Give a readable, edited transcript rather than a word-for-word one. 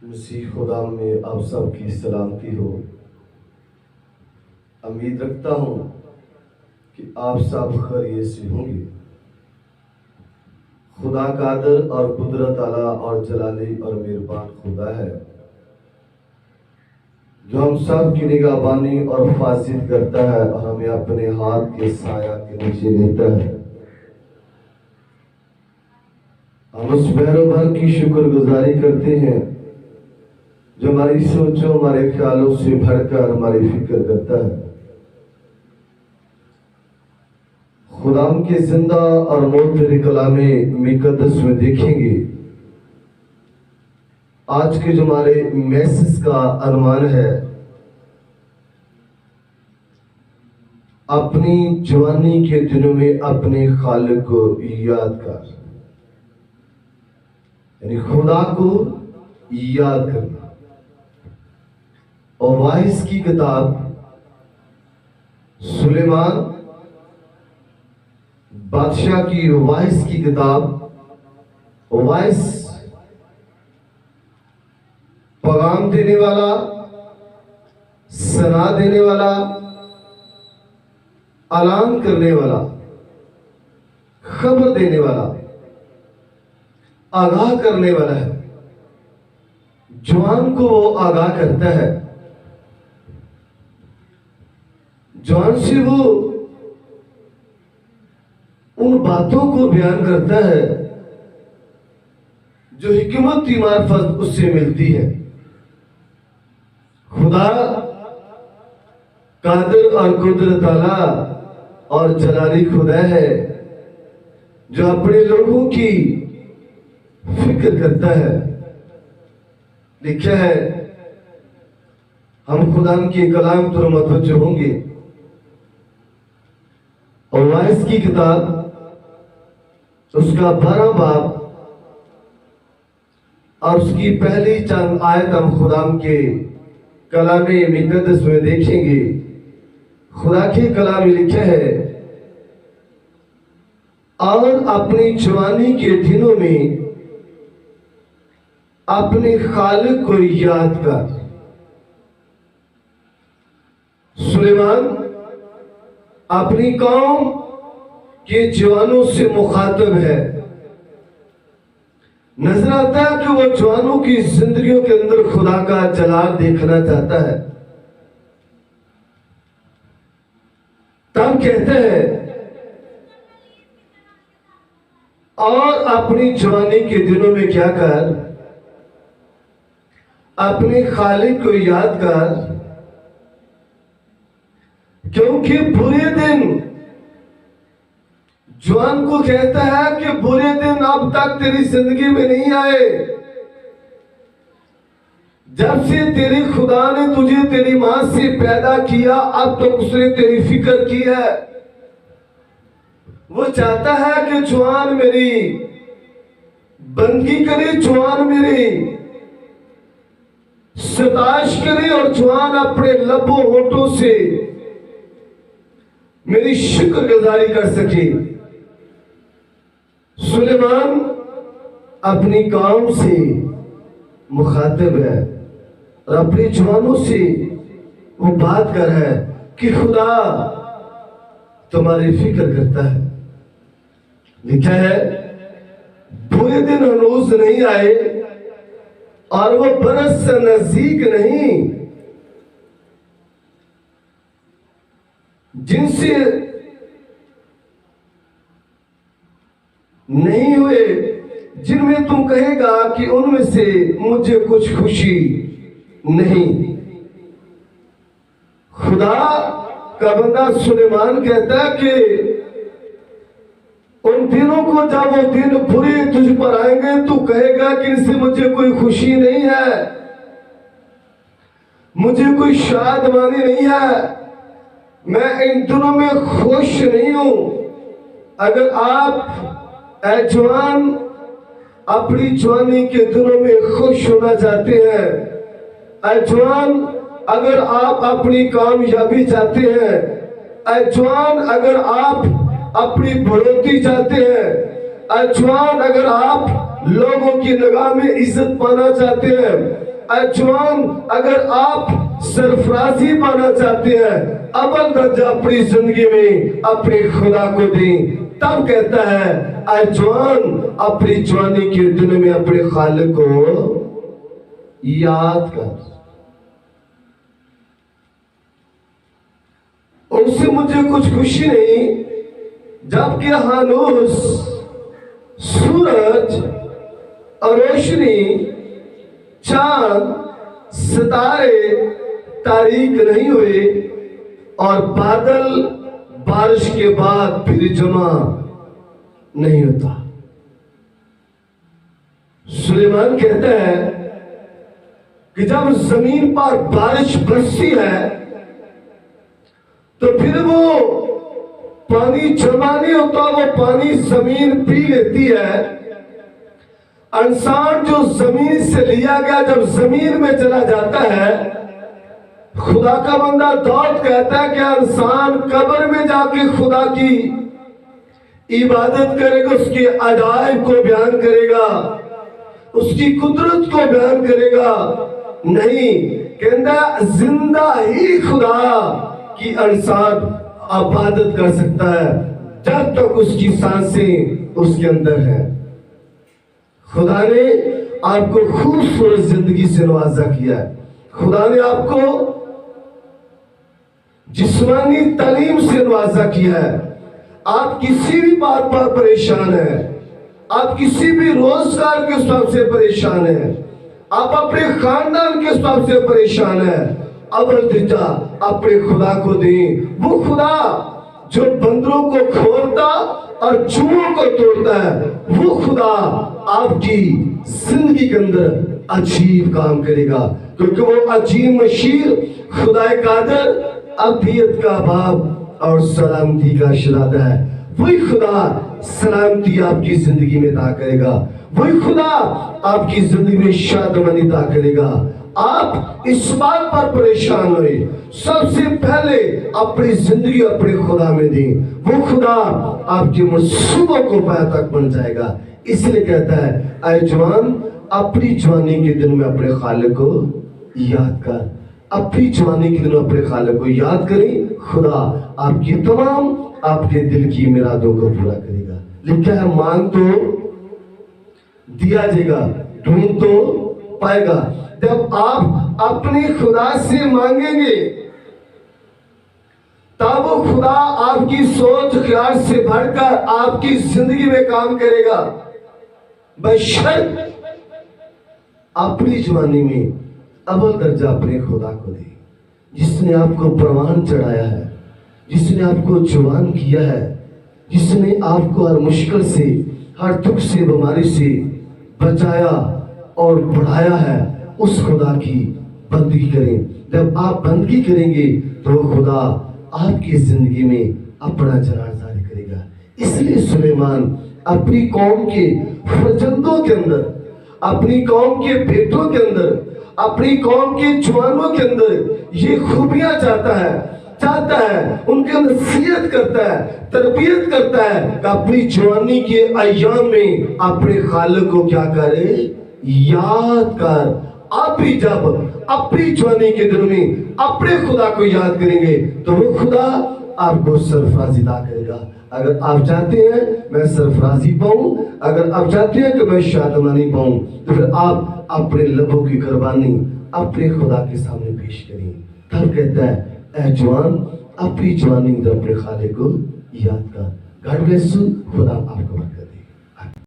मसीह खुदा में आप सबकी सलामती हो। उम्मीद रखता हूँ कि आप सब खैरियत से होंगे। खुदा कादर और कुदरत आला और जलाली और मेहरबान खुदा है जो हम सब की निगाहबानी और हिफाजत करता है और हमें अपने हाथ के साया के नीचे लेता है। हम उस भैरव भर की शुक्रगुजारी करते हैं जो हमारी सोचों हमारे ख्यालों से भरकर हमारी फिक्र करता है। खुदाम के जिंदा और मोहतरी कलामे मुकद्दस में देखेंगे। आज के जो हमारे मैसेज का अनुमान है, अपनी जवानी के दिनों में अपने खालिक को याद कर, यानी खुदा को याद करना। और वाइस की किताब सुलेमान बादशाह की वाइस की किताब, वाइस पैगाम देने वाला, सलाह देने वाला, ऐलान करने वाला, खबर देने वाला, आगाह करने वाला है। जवान को वो आगाह करता है, जवान से वो उन बातों को बयान करता है जो हिकमत की मार्फत उससे मिलती है। खुदा कादिर और कुदरत आला और जलाली खुदा है जो अपने लोगों की फिक्र करता है। लिखा है, हम खुदा के कलाम पर मतवज्जो होंगे। और वाइस की किताब उसका 12 बाब और उसकी पहली चंद आयत हम खुदाम के कलामे मुकद्दस में देखेंगे। खुदा के कलाम में लिखा है, और अपनी जवानी के दिनों में अपने खालिक को याद कर। सुलेमान अपनी कौम के जवानों से मुखातब है। नजर आता है कि वो जवानों की जिंदगियों के अंदर खुदा का जलाल देखना चाहता है। तब कहते हैं, और अपनी जवानी के दिनों में क्या कर, अपने खालिक को याद कर, क्योंकि बुरे दिन, जवान को कहता है कि बुरे दिन अब तक तेरी जिंदगी में नहीं आए। जब से तेरी खुदा ने तुझे तेरी मां से पैदा किया, अब तक उसने तेरी फिक्र की है। वो चाहता है कि जवान मेरी बंदगी करे, जवान मेरी सताश करे और जवान अपने लबों होठों से मेरी शुक्रगुजारी कर सके। सुलेमान अपनी कौम से मुखातिब है और अपने जवानों से वो बात कर है कि खुदा तुम्हारी फिक्र करता है। लिखा है, बुरे दिन हनूज नहीं आए और वो बरस से नजदीक नहीं, जिनसे नहीं हुए, जिनमें तुम कहेगा कि उनमें से मुझे कुछ खुशी नहीं। खुदा का बंदा सुलेमान कहता है कि उन दिनों को, जब वो दिन बुरे तुझ पर आएंगे, तू कहेगा कि इनसे मुझे कोई खुशी नहीं है, मुझे कोई शादमानी नहीं है, मैं इन दिनों में खुश नहीं हूं। अगर आप ऐ जवान अपनी जवानी के दिनों में खुश होना चाहते हैं, ऐ जवान अगर आप अपनी कामयाबी चाहते हैं, ऐ जवान अगर आप अपनी बढ़ोतरी चाहते हैं, ऐ जवान अगर आप लोगों की निगाह में इज्जत पाना चाहते हैं, जवान, अगर आप सरफराजी पाना चाहते हैं, अव्वल दर्जा अपनी जिंदगी में अपने खुदा को दें। तब कहता है जवान, अपनी जवानी के दिनों में अपने खालिक को याद कर। उनसे मुझे कुछ खुशी नहीं, जबकि हानूस, सूरज और रोशनी, चांद, सितारे तारीक नहीं हुए और बादल बारिश के बाद फिर जमा नहीं होता। सुलेमान कहता है कि जब जमीन पर बारिश बरसती है तो फिर वो पानी जमा नहीं होता, वो पानी जमीन पी लेती है। इंसान जो जमीन से लिया गया जब जमीन में चला जाता है, खुदा का बंदा दाऊद कहता है कि इंसान कब्र में जाके खुदा की इबादत करेगा, उसके अजायब को बयान करेगा, उसकी कुदरत को बयान करेगा। नहीं, कहता जिंदा ही खुदा की इंसान इबादत कर सकता है जब तक उसकी सांसें उसके अंदर है। खुदा ने आपको खूबसूरत जिंदगी से नवाजा किया है। खुदा ने आपको जिस्मानी तालीम से नवाजा किया है। आप किसी भी बात पर परेशान है, आप किसी भी रोजगार के हिसाब से परेशान है, आप अपने खानदान के हिसाब से परेशान है, अव्वल दर्जा अपने खुदा को दें। वो खुदा जो बंदरों को खोलता और चूहों को तोड़ता है, वो खुदा आपकी जिंदगी के अंदर अजीब काम करेगा, क्योंकि वो अजीब मशीर, खुदा कादर, अभियत का बाप और सलामती का शरादा है। वही खुदा सलामती आपकी जिंदगी में अता करेगा, वही खुदा आपकी जिंदगी में शादमानी अता करेगा। आप इस बात पर परेशान हुए, सबसे पहले अपनी जिंदगी अपने खुदा में दें। वो खुदा आपके मंसूबों को पाया तक बन जाएगा। इसलिए कहता है ऐ जवान, अपनी जवानी के दिन में अपने खालिक को याद कर। अपनी जवानी के दिन अपने खालिक को याद करें। खुदा आपकी तमाम आपके दिल की मुरादों को पूरा करेगा। लिखा है मांग तो दिया जाएगा, ढूंढ तो पाएगा। जब आप अपने खुदा से मांगेंगे तब वो खुदा आपकी सोच ख्याल से बढ़कर आपकी जिंदगी में काम करेगा। बशर्त अपनी जवानी में अव्वल दर्जा अपने खुदा को दे, जिसने आपको प्रमाण चढ़ाया है, जिसने आपको जवान किया है, जिसने आपको हर मुश्किल से, हर दुख से, बीमारी से बचाया और बढ़ाया है। उस खुदा की बंदगी करें। जब आप बंदगी करेंगे तो वो खुदा आपकी जिंदगी में अपना जलाल जारी करेगा। इसलिए सुलेमान अपनी कौम के फर्जंदों के अंदर, अपनी कौम के बेटों के अंदर, अपनी कौम के जवानों के अंदर ये खूबियां चाहता है, उनके नसीहत करता है, तरबियत करता है कि अपनी जवानी के अय्याम में अपने खालिक को क्या करे, याद कर। आप भी जब अपनी जवानी के दिनों में अपने खुदा को याद करेंगे तो वो खुदा आपको सरफराजी अता करेगा। अगर आप चाहते हैं मैं सरफराजी पाऊं, अगर आप चाहते हैं कि मैं शादमानी पाऊं, तो फिर आप अपने लबों की कुर्बानी अपने खुदा के सामने पेश करें। तब कहता है ऐ जवान, अपनी जवानी में अपने खालिक को याद कर। God bless you. खुदा आपको